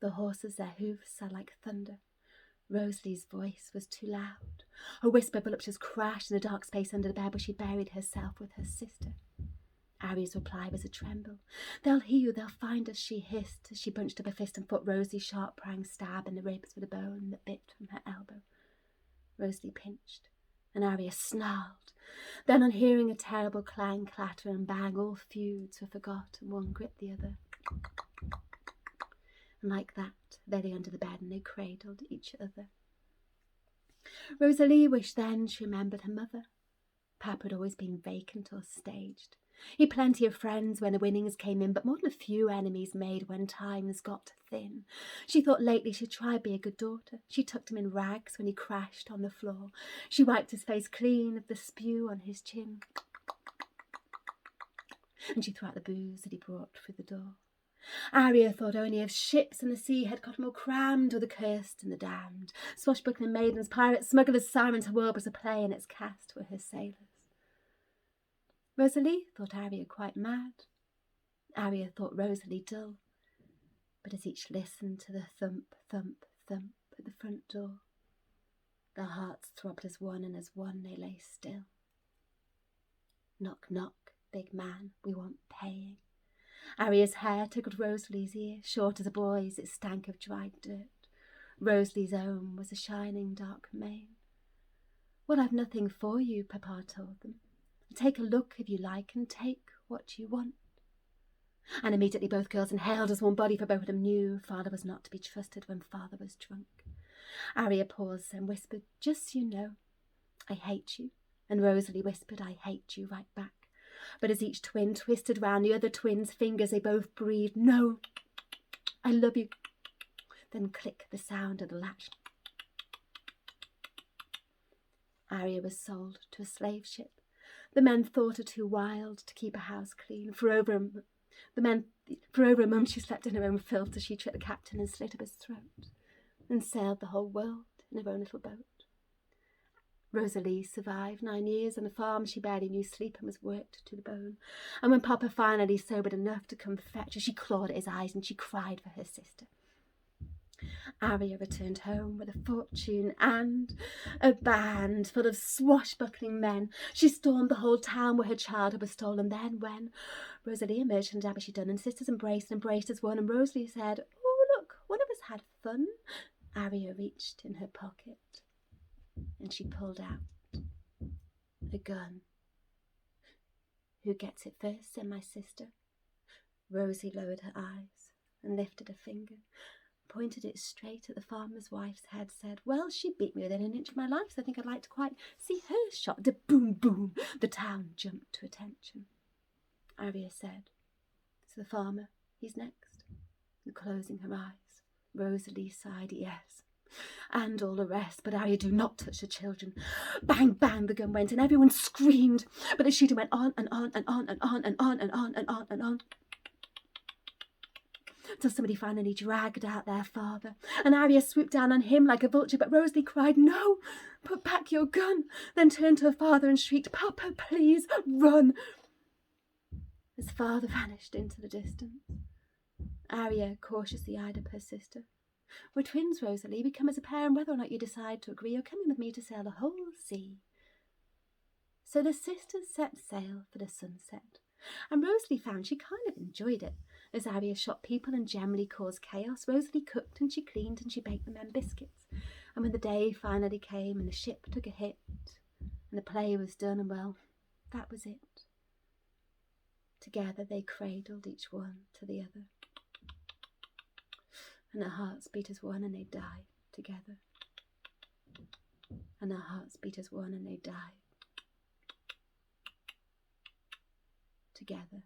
The horses, their hoofs sound like thunder. Rosalie's voice was too loud. A whisper voluptuous crashed in the dark space under the bed where she buried herself with her sister. Aria's reply was a tremble. "They'll hear you, they'll find us," she hissed as she bunched up her fist and put Rosalie's sharp prang stab in the ribs with a bone that bit from her elbow. Rosalie pinched, and Aria snarled. Then, on hearing a terrible clang, clatter, and bang, all feuds were forgot, and one gripped the other. And like that, they lay under the bed and they cradled each other. Rosalie wished then she remembered her mother. Papa had always been vacant or staged. He had plenty of friends when the winnings came in, but more than a few enemies made when times got thin. She thought lately she'd try to be a good daughter. She tucked him in rags when he crashed on the floor. She wiped his face clean of the spew on his chin. And she threw out the booze that he brought through the door. Aria thought only of ships in the sea had got them all crammed with the cursed and the damned. Swashbuckling maidens, pirates, smugglers, sirens, her world was a play, and its cast were her sailors. Rosalie thought Aria quite mad. Aria thought Rosalie dull. But as each listened to the thump, thump, thump at the front door, their hearts throbbed as one, and as one they lay still. "Knock, knock, big man, we want paying." Aria's hair tickled Rosalie's ear. Short as a boy's, it stank of dried dirt. Rosalie's own was a shining dark mane. "Well, I've nothing for you," Papa told them. "Take a look if you like, and take what you want." And immediately both girls inhaled as one body, for both of them knew Father was not to be trusted when Father was drunk. Aria paused and whispered, "Just so you know, I hate you." And Rosalie whispered, "I hate you," right back. But as each twin twisted round the other twin's fingers, they both breathed, "No, I love you." Then click the sound of the latch. Aria was sold to a slave ship. The men thought her too wild to keep a house clean. For over a month she slept in her own filth as she tricked the captain and slit up his throat, and sailed the whole world in her own little boat. Rosalie survived 9 years on a farm. She barely knew sleep and was worked to the bone. And when Papa finally sobered enough to come fetch her, she clawed at his eyes and she cried for her sister. Aria returned home with a fortune and a band full of swashbuckling men. She stormed the whole town where her childhood was stolen. Then when Rosalie emerged from the abbey, she done, and sisters embraced as one, and Rosalie said, "Oh, look, one of us had fun." Aria reached in her pocket and she pulled out a gun. "Who gets it first?" said my sister. Rosie lowered her eyes and lifted a finger, pointed it straight at the farmer's wife's head, said, "Well, she beat me within an inch of my life, so I think I'd like to quite see her shot." The boom, boom, the town jumped to attention. Aria said, "So the farmer, he's next." And closing her eyes, Rosalie sighed, "Yes, and all the rest, but Aria, do not touch the children." Bang, bang, the gun went, and everyone screamed, but the shooting went on and on and on and on and on and on and on and on, till somebody finally dragged out their father, and Aria swooped down on him like a vulture, but Rosalie cried, "No, put back your gun," then turned to her father and shrieked, "Papa, please, run." His father vanished into the distance. Aria cautiously eyed up her sister. "We're twins, Rosalie. We come as a pair, and whether or not you decide to agree, you're coming with me to sail the whole sea." So the sisters set sail for the sunset, and Rosalie found she kind of enjoyed it. As Aria shot people and generally caused chaos, Rosalie cooked and she cleaned and she baked the men biscuits. And when the day finally came and the ship took a hit and the play was done, and well, that was it. Together they cradled each one to the other, and their hearts beat as one and they died together. And their hearts beat as one and they died together.